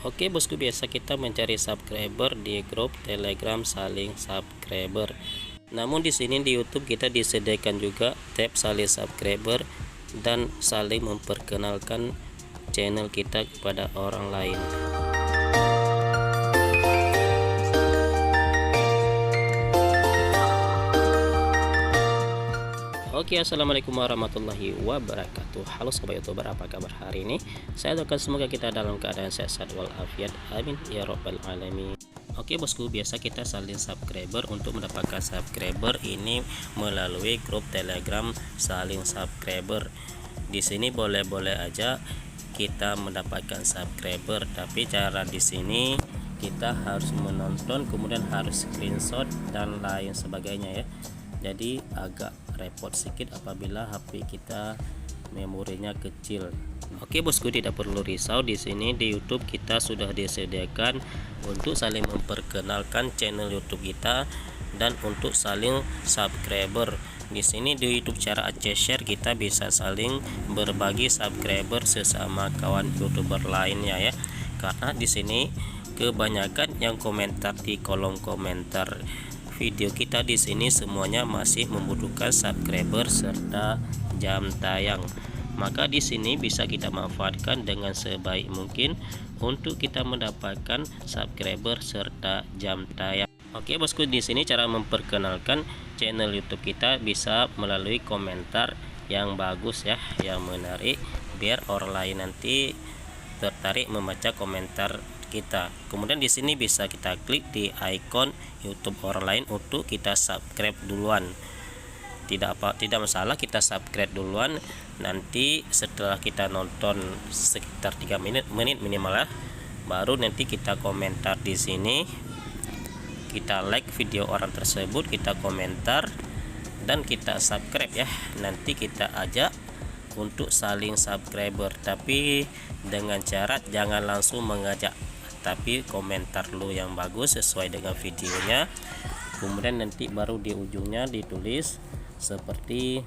Oke bosku, biasa kita mencari subscriber di grup Telegram saling subscriber. Namun di sini di YouTube kita disediakan juga tab saling subscriber dan saling memperkenalkan channel kita kepada orang lain. Oke, assalamualaikum warahmatullahi wabarakatuh. Halo sobat youtuber, apa kabar hari ini? Saya doakan semoga kita dalam keadaan sehat walafiat, amin ya robbal alamin. Oke bosku, biasa kita saling subscriber. Untuk mendapatkan subscriber ini melalui grup Telegram saling subscriber. Di sini boleh-boleh aja kita mendapatkan subscriber, tapi cara di sini kita harus menonton, kemudian harus screenshot dan lain sebagainya ya. Jadi agak repot sedikit apabila HP kita memorinya kecil. Oke bosku, tidak perlu risau, di sini di YouTube kita sudah disediakan untuk saling memperkenalkan channel YouTube kita dan untuk saling subscriber. Di sini di YouTube cara share kita bisa saling berbagi subscriber sesama kawan YouTuber lainnya ya. Karena di sini kebanyakan yang komentar di kolom komentar video kita di sini semuanya masih membutuhkan subscriber serta jam tayang. Maka di sini bisa kita manfaatkan dengan sebaik mungkin untuk kita mendapatkan subscriber serta jam tayang. Oke bosku, di sini cara memperkenalkan channel YouTube kita bisa melalui komentar yang bagus ya, yang menarik, biar orang lain nanti tertarik membaca komentar kita. Kemudian di sini bisa kita klik di icon YouTube orang lain untuk kita subscribe duluan. Tidak masalah kita subscribe duluan. Nanti setelah kita nonton sekitar 3 menit minimal ya, baru nanti kita komentar di sini. Kita like video orang tersebut, kita komentar dan kita subscribe ya. Nanti kita ajak untuk saling subscriber, tapi dengan syarat jangan langsung mengajak, tapi komentar lu yang bagus sesuai dengan videonya. Kemudian nanti baru di ujungnya ditulis seperti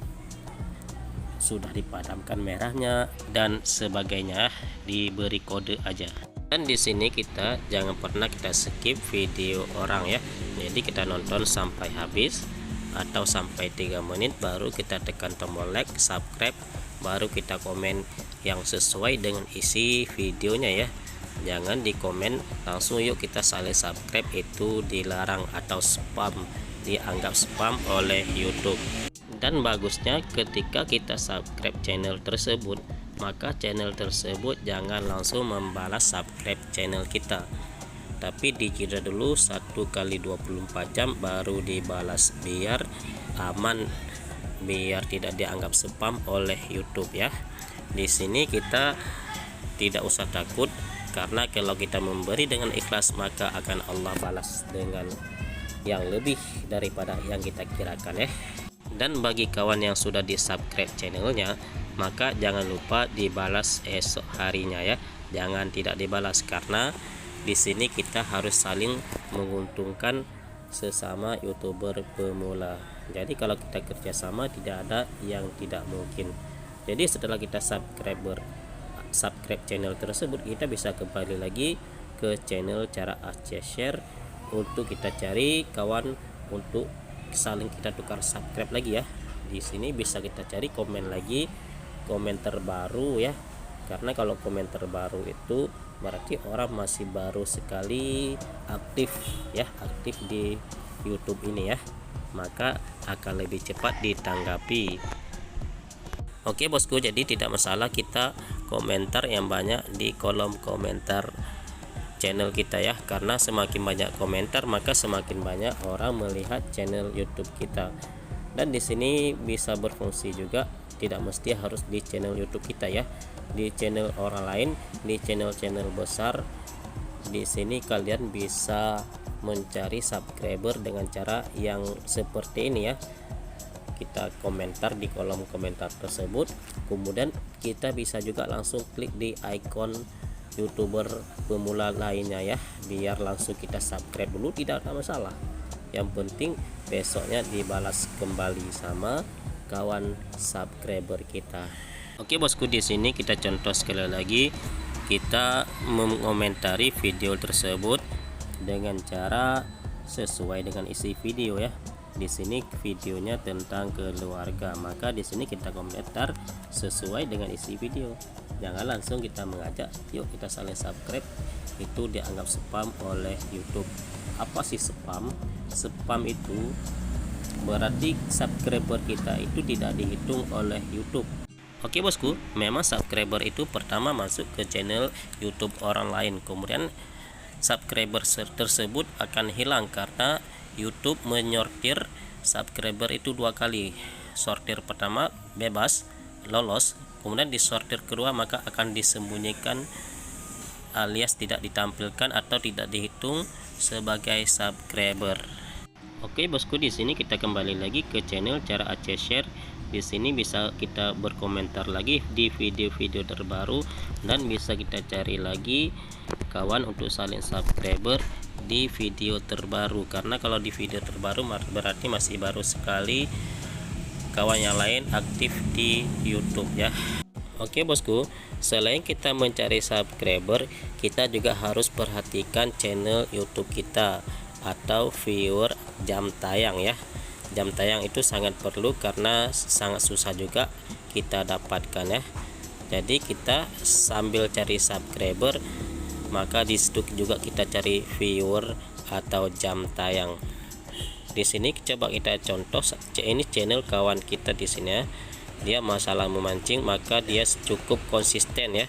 sudah dipadamkan merahnya dan sebagainya, diberi kode aja. Dan di sini kita jangan pernah kita skip video orang ya. Jadi kita nonton sampai habis atau sampai 3 menit baru kita tekan tombol like, subscribe, baru kita komen yang sesuai dengan isi videonya ya. Jangan di komen langsung yuk kita saling subscribe, itu dilarang atau spam, dianggap spam oleh YouTube. Dan bagusnya ketika kita subscribe channel tersebut, maka channel tersebut jangan langsung membalas subscribe channel kita, tapi dijeda dulu 1 kali 24 jam baru dibalas, biar aman, biar tidak dianggap spam oleh YouTube ya. Di sini kita tidak usah takut, karena kalau kita memberi dengan ikhlas maka akan Allah balas dengan yang lebih daripada yang kita kirakan ya. Dan bagi kawan yang sudah di subscribe channelnya, maka jangan lupa dibalas esok harinya ya. Jangan tidak dibalas, karena di sini kita harus saling menguntungkan sesama YouTuber pemula. Jadi kalau kita kerjasama tidak ada yang tidak mungkin. Jadi setelah kita subscribe channel tersebut, kita bisa kembali lagi ke channel cara share untuk kita cari kawan untuk saling kita tukar subscribe lagi ya. Di sini bisa kita cari komen lagi, komentar baru ya, karena kalau komentar baru itu berarti orang masih baru sekali aktif ya, aktif di YouTube ini ya, maka akan lebih cepat ditanggapi. Oke bosku, jadi tidak masalah kita komentar yang banyak di kolom komentar channel kita ya, karena semakin banyak komentar maka semakin banyak orang melihat channel YouTube kita. Dan di sini bisa berfungsi juga, tidak mesti harus di channel YouTube kita ya, di channel orang lain, di channel-channel besar. Di sini kalian bisa mencari subscriber dengan cara yang seperti ini ya. Kita komentar di kolom komentar tersebut, kemudian kita bisa juga langsung klik di icon YouTuber pemula lainnya ya, biar langsung kita subscribe dulu, tidak ada masalah. Yang penting besoknya dibalas kembali sama kawan subscriber kita. Oke bosku, di sini kita contoh sekali lagi kita mengomentari video tersebut dengan cara sesuai dengan isi video ya. Di sini videonya tentang keluarga, maka di sini kita komentar sesuai dengan isi video. Jangan langsung kita mengajak yuk kita saling subscribe, itu dianggap spam oleh YouTube. Apa sih spam? Spam itu berarti subscriber kita itu tidak dihitung oleh YouTube. Oke bosku, memang subscriber itu pertama masuk ke channel YouTube orang lain, kemudian subscriber tersebut akan hilang karena YouTube menyortir subscriber itu dua kali. Sortir pertama bebas, lolos, kemudian di sortir kedua maka akan disembunyikan alias tidak ditampilkan atau tidak dihitung sebagai subscriber. Oke bosku, di sini kita kembali lagi ke channel cara Aceh Share. Di sini bisa kita berkomentar lagi di video-video terbaru dan bisa kita cari lagi kawan untuk saling subscriber di video terbaru, karena kalau di video terbaru berarti masih baru sekali kawan yang lain aktif di YouTube ya. Oke bosku, selain kita mencari subscriber, kita juga harus perhatikan channel YouTube kita atau viewer jam tayang ya. Jam tayang itu sangat perlu karena sangat susah juga kita dapatkan ya. Jadi kita sambil cari subscriber, maka di situ juga kita cari viewer atau jam tayang. Di sini coba kita contoh, ini channel kawan kita di sini ya. Dia masalah memancing, maka dia cukup konsisten ya,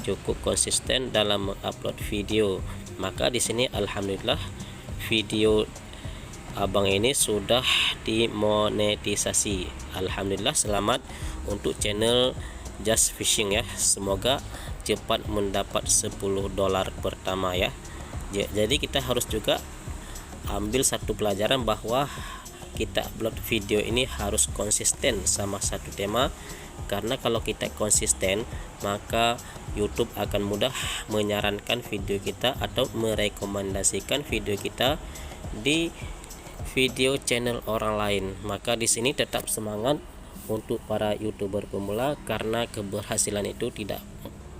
cukup konsisten dalam mengupload video. Maka di sini alhamdulillah video abang ini sudah dimonetisasi. Alhamdulillah, selamat untuk channel Just Fishing ya. Semoga cepat mendapat $10 pertama ya. Jadi kita harus juga ambil satu pelajaran bahwa kita upload video ini harus konsisten sama satu tema, karena kalau kita konsisten maka YouTube akan mudah menyarankan video kita atau merekomendasikan video kita di video channel orang lain. Maka di sini tetap semangat untuk para YouTuber pemula, karena keberhasilan itu tidak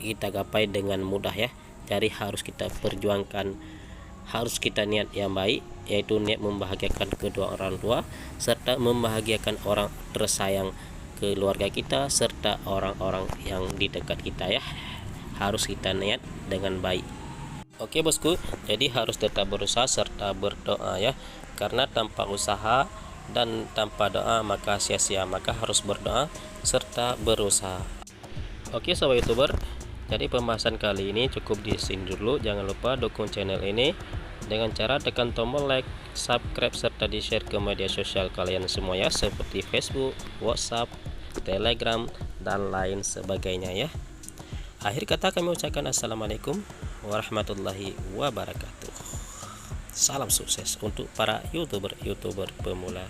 kita gapai dengan mudah ya. Jadi harus kita perjuangkan, harus kita niat yang baik, yaitu niat membahagiakan kedua orang tua serta membahagiakan orang tersayang, keluarga kita serta orang-orang yang di dekat kita ya. Harus kita niat dengan baik. Oke bosku, jadi harus tetap berusaha serta berdoa ya, karena tanpa usaha dan tanpa doa maka sia-sia. Maka harus berdoa serta berusaha. Oke sahabat YouTuber, jadi pembahasan kali ini cukup di sini dulu. Jangan lupa dukung channel ini dengan cara tekan tombol like, subscribe serta di share ke media sosial kalian semua ya, seperti Facebook, WhatsApp, Telegram dan lain sebagainya ya. Akhir kata kami ucapkan assalamualaikum warahmatullahi wabarakatuh. Salam sukses untuk para YouTuber pemula.